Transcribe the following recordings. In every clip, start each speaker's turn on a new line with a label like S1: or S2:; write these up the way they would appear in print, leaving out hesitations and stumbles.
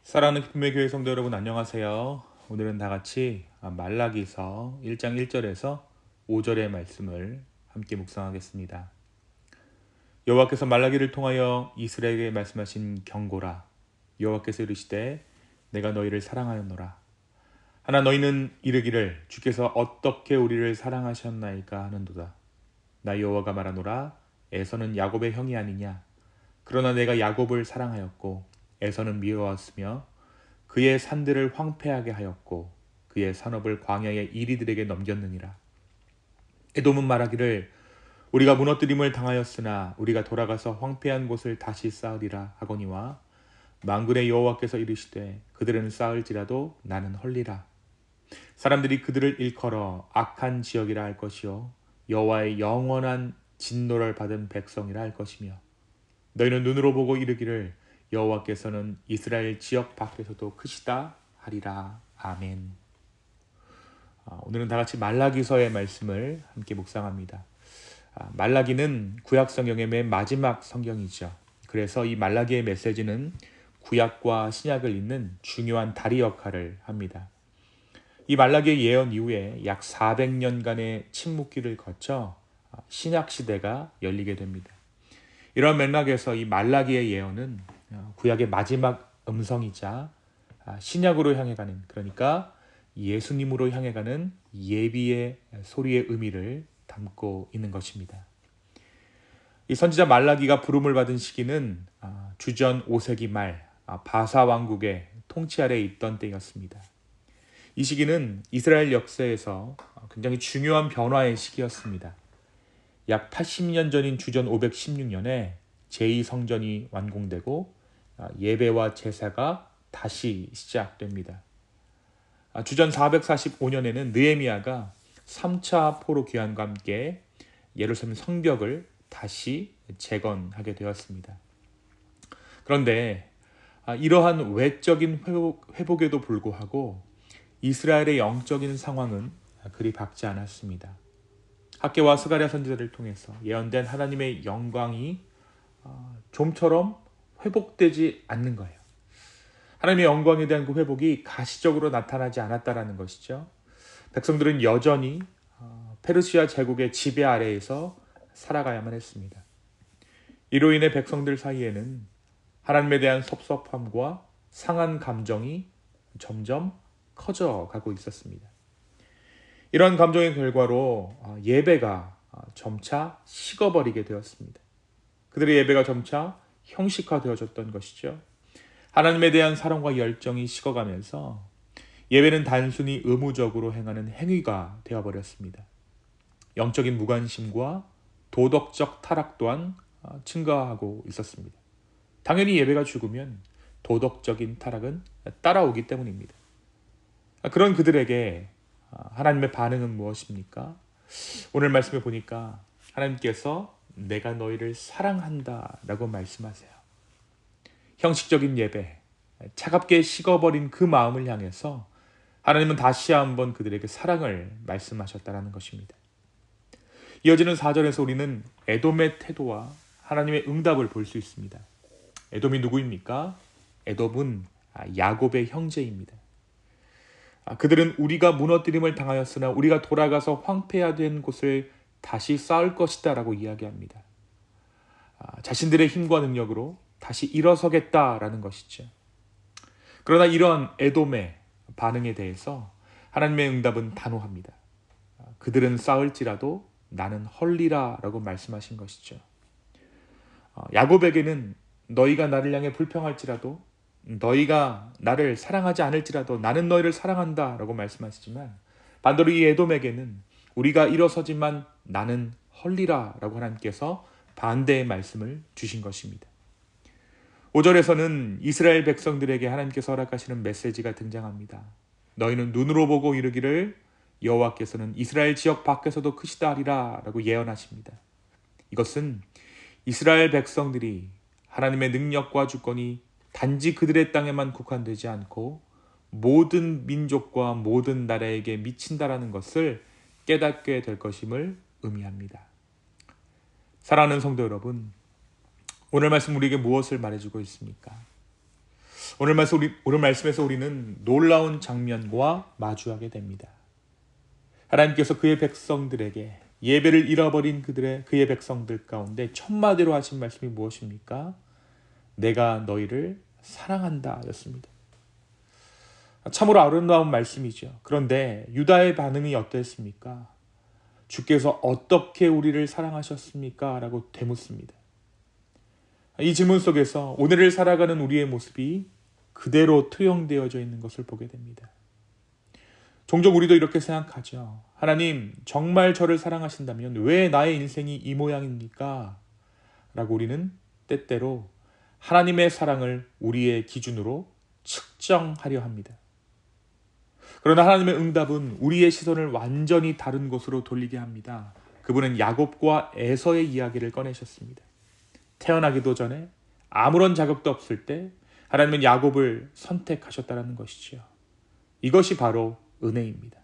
S1: 사랑하는 기쁨의 교회 성도 여러분 안녕하세요. 오늘은 다 같이 말라기서 1장 1절에서 5절의 말씀을 함께 묵상하겠습니다. 여호와께서 말라기를 통하여 이스라엘에게 말씀하신 경고라. 여호와께서 이르시되 내가 너희를 사랑하였노라. 하나 너희는 이르기를 주께서 어떻게 우리를 사랑하셨나이까 하는도다. 나 여호와가 말하노라. 에서는 야곱의 형이 아니냐. 그러나 내가 야곱을 사랑하였고 에서는 미워하였으며 그의 산들을 황폐하게 하였고 그의 산업을 광야의 이리들에게 넘겼느니라. 에돔은 말하기를 우리가 무너뜨림을 당하였으나 우리가 돌아가서 황폐한 곳을 다시 쌓으리라 하거니와 만군의 여호와께서 이르시되 그들은 쌓을지라도 나는 헐리라. 사람들이 그들을 일컬어 악한 지역이라 할 것이요 여호와의 영원한 진노를 받은 백성이라 할 것이며 너희는 눈으로 보고 이르기를 여호와께서는 이스라엘 지역 밖에서도 크시다 하리라. 아멘. 오늘은 다 같이 말라기서의 말씀을 함께 묵상합니다. 말라기는 구약 성경의 맨 마지막 성경이죠. 그래서 이 말라기의 메시지는 구약과 신약을 잇는 중요한 다리 역할을 합니다. 이 말라기의 예언 이후에 약 400년간의 침묵기를 거쳐 신약 시대가 열리게 됩니다. 이런 맥락에서 이 말라기의 예언은 구약의 마지막 음성이자 신약으로 향해 가는, 그러니까 예수님으로 향해 가는 예비의 소리의 의미를 담고 있는 것입니다. 이 선지자 말라기가 부름을 받은 시기는 주전 5세기 말 바사 왕국의 통치 아래에 있던 때였습니다. 이 시기는 이스라엘 역사에서 굉장히 중요한 변화의 시기였습니다. 약 80년 전인 주전 516년에 제2성전이 완공되고 예배와 제사가 다시 시작됩니다. 주전 445년에는 느헤미야가 3차 포로 귀환과 함께 예루살렘 성벽을 다시 재건하게 되었습니다. 그런데 이러한 외적인 회복에도 불구하고 이스라엘의 영적인 상황은 그리 밝지 않았습니다. 학개와 스가랴 선지자를 통해서 예언된 하나님의 영광이 좀처럼 회복되지 않는 거예요. 하나님의 영광에 대한 그 회복이 가시적으로 나타나지 않았다라는 것이죠. 백성들은 여전히 페르시아 제국의 지배 아래에서 살아가야만 했습니다. 이로 인해 백성들 사이에는 하나님에 대한 섭섭함과 상한 감정이 점점 커져가고 있었습니다. 이러한 감정의 결과로 예배가 점차 식어버리게 되었습니다. 그들의 예배가 점차 형식화되어졌던 것이죠. 하나님에 대한 사랑과 열정이 식어가면서 예배는 단순히 의무적으로 행하는 행위가 되어버렸습니다. 영적인 무관심과 도덕적 타락 또한 증가하고 있었습니다. 당연히 예배가 죽으면 도덕적인 타락은 따라오기 때문입니다. 그런 그들에게 하나님의 반응은 무엇입니까? 오늘 말씀에 보니까 하나님께서 내가 너희를 사랑한다 라고 말씀하세요. 형식적인 예배, 차갑게 식어버린 그 마음을 향해서 하나님은 다시 한번 그들에게 사랑을 말씀하셨다는 것입니다. 이어지는 4절에서 우리는 에돔의 태도와 하나님의 응답을 볼 수 있습니다. 에돔이 누구입니까? 에돔은 야곱의 형제입니다. 그들은 우리가 무너뜨림을 당하였으나 우리가 돌아가서 황폐화된 곳을 다시 쌓을 것이다 라고 이야기합니다. 자신들의 힘과 능력으로 다시 일어서겠다라는 것이죠. 그러나 이러한 에돔의 반응에 대해서 하나님의 응답은 단호합니다. 그들은 쌓을지라도 나는 헐리라 라고 말씀하신 것이죠. 야곱에게는 너희가 나를 향해 불평할지라도 너희가 나를 사랑하지 않을지라도 나는 너희를 사랑한다 라고 말씀하시지만 반대로 이 에돔에게는 우리가 일어서지만 나는 헐리라 라고 하나님께서 반대의 말씀을 주신 것입니다. 5절에서는 이스라엘 백성들에게 하나님께서 허락하시는 메시지가 등장합니다. 너희는 눈으로 보고 이르기를 여호와께서는 이스라엘 지역 밖에서도 크시다 하리라 라고 예언하십니다. 이것은 이스라엘 백성들이 하나님의 능력과 주권이 단지 그들의 땅에만 국한되지 않고 모든 민족과 모든 나라에게 미친다라는 것을 깨닫게 될 것임을 의미합니다. 사랑하는 성도 여러분, 오늘 말씀 우리에게 무엇을 말해주고 있습니까? 오늘 말씀에서 우리는 놀라운 장면과 마주하게 됩니다. 하나님께서 그의 백성들에게 예배를 잃어버린 그의 백성들 가운데 첫마디로 하신 말씀이 무엇입니까? 내가 너희를 사랑한다 였습니다. 참으로 아름다운 말씀이죠. 그런데 유다의 반응이 어땠습니까? 주께서 어떻게 우리를 사랑하셨습니까? 라고 되묻습니다. 이 질문 속에서 오늘을 살아가는 우리의 모습이 그대로 투영되어져 있는 것을 보게 됩니다. 종종 우리도 이렇게 생각하죠. 하나님, 정말 저를 사랑하신다면 왜 나의 인생이 이 모양입니까? 라고 우리는 때때로 하나님의 사랑을 우리의 기준으로 측정하려 합니다. 그러나 하나님의 응답은 우리의 시선을 완전히 다른 곳으로 돌리게 합니다. 그분은 야곱과 에서의 이야기를 꺼내셨습니다. 태어나기도 전에 아무런 자격도 없을 때 하나님은 야곱을 선택하셨다는 것이지요. 이것이 바로 은혜입니다.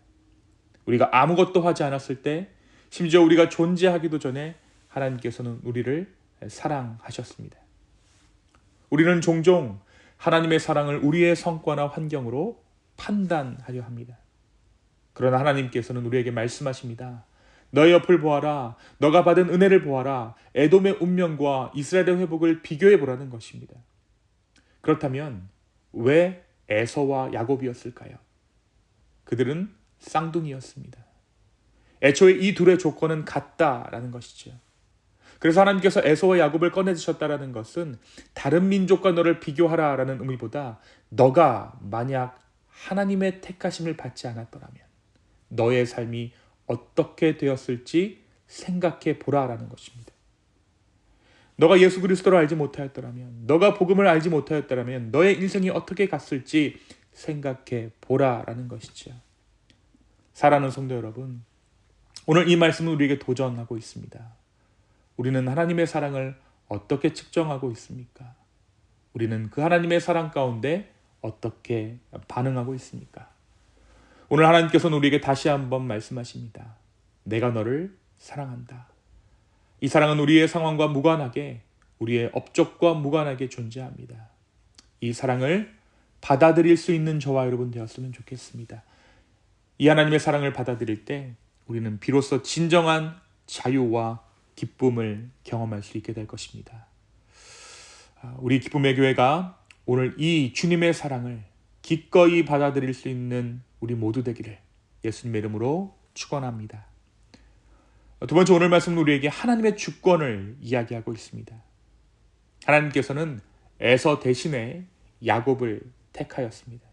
S1: 우리가 아무것도 하지 않았을 때, 심지어 우리가 존재하기도 전에 하나님께서는 우리를 사랑하셨습니다. 우리는 종종 하나님의 사랑을 우리의 성과나 환경으로 판단하려 합니다. 그러나 하나님께서는 우리에게 말씀하십니다. 너의 옆을 보아라. 너가 받은 은혜를 보아라. 에돔의 운명과 이스라엘의 회복을 비교해 보라는 것입니다. 그렇다면 왜 에서와 야곱이었을까요? 그들은 쌍둥이였습니다. 애초에 이 둘의 조건은 같다라는 것이죠. 그래서 하나님께서 에서와 야곱을 꺼내주셨다라는 것은 다른 민족과 너를 비교하라라는 의미보다 너가 만약 하나님의 택하심을 받지 않았더라면 너의 삶이 어떻게 되었을지 생각해 보라라는 것입니다. 너가 예수 그리스도를 알지 못하였더라면, 너가 복음을 알지 못하였더라면 너의 인생이 어떻게 갔을지 생각해 보라라는 것이죠. 사랑하는 성도 여러분, 오늘 이 말씀은 우리에게 도전하고 있습니다. 우리는 하나님의 사랑을 어떻게 측정하고 있습니까? 우리는 그 하나님의 사랑 가운데 어떻게 반응하고 있습니까? 오늘 하나님께서는 우리에게 다시 한번 말씀하십니다. 내가 너를 사랑한다. 이 사랑은 우리의 상황과 무관하게, 우리의 업적과 무관하게 존재합니다. 이 사랑을 받아들일 수 있는 저와 여러분 되었으면 좋겠습니다. 이 하나님의 사랑을 받아들일 때 우리는 비로소 진정한 자유와 기쁨을 경험할 수 있게 될 것입니다. 우리 기쁨의 교회가 오늘 이 주님의 사랑을 기꺼이 받아들일 수 있는 우리 모두 되기를 예수님의 이름으로 축원합니다. 두 번째, 오늘 말씀은 우리에게 하나님의 주권을 이야기하고 있습니다. 하나님께서는 에서 대신에 야곱을 택하였습니다.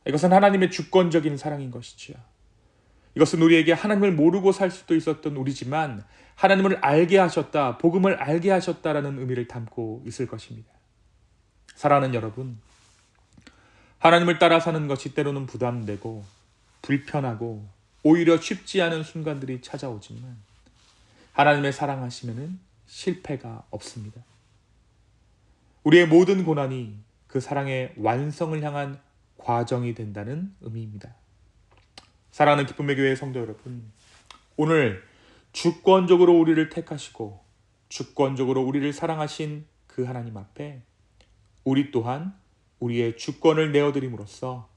S1: 이것은 하나님의 주권적인 사랑인 것이죠. 이것은 우리에게 하나님을 모르고 살 수도 있었던 우리지만 하나님을 알게 하셨다, 복음을 알게 하셨다라는 의미를 담고 있을 것입니다. 사랑하는 여러분, 하나님을 따라 사는 것이 때로는 부담되고 불편하고 오히려 쉽지 않은 순간들이 찾아오지만 하나님의 사랑하시면은 실패가 없습니다. 우리의 모든 고난이 그 사랑의 완성을 향한 과정이 된다는 의미입니다. 사랑하는 기쁨의 교회 성도 여러분, 오늘 주권적으로 우리를 택하시고 주권적으로 우리를 사랑하신 그 하나님 앞에 우리 또한 우리의 주권을 내어드림으로써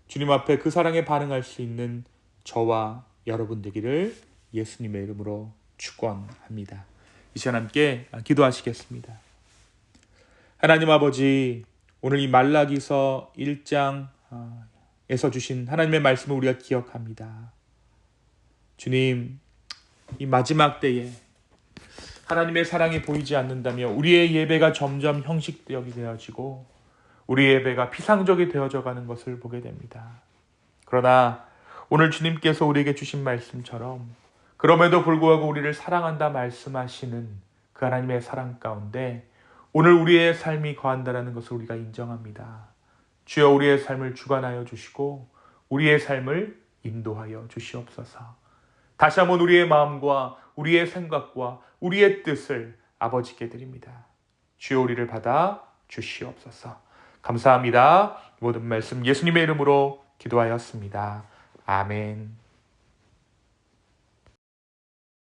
S1: 주님 앞에 그 사랑에 반응할 수 있는 저와 여러분 되기를 예수님의 이름으로 축원합니다. 이 시간 함께 기도하시겠습니다. 하나님 아버지, 오늘 이 말라기서 1장에서 주신 하나님의 말씀을 우리가 기억합니다. 주님, 이 마지막 때에 하나님의 사랑이 보이지 않는다며 우리의 예배가 점점 형식적이 되어지고 우리의 예배가 피상적이 되어져 가는 것을 보게 됩니다. 그러나 오늘 주님께서 우리에게 주신 말씀처럼 그럼에도 불구하고 우리를 사랑한다 말씀하시는 그 하나님의 사랑 가운데 오늘 우리의 삶이 거한다는 것을 우리가 인정합니다. 주여, 우리의 삶을 주관하여 주시고 우리의 삶을 인도하여 주시옵소서. 다시 한번 우리의 마음과 우리의 생각과 우리의 뜻을 아버지께 드립니다. 주여, 우리를 받아 주시옵소서. 감사합니다. 모든 말씀 예수님의 이름으로 기도하였습니다. 아멘.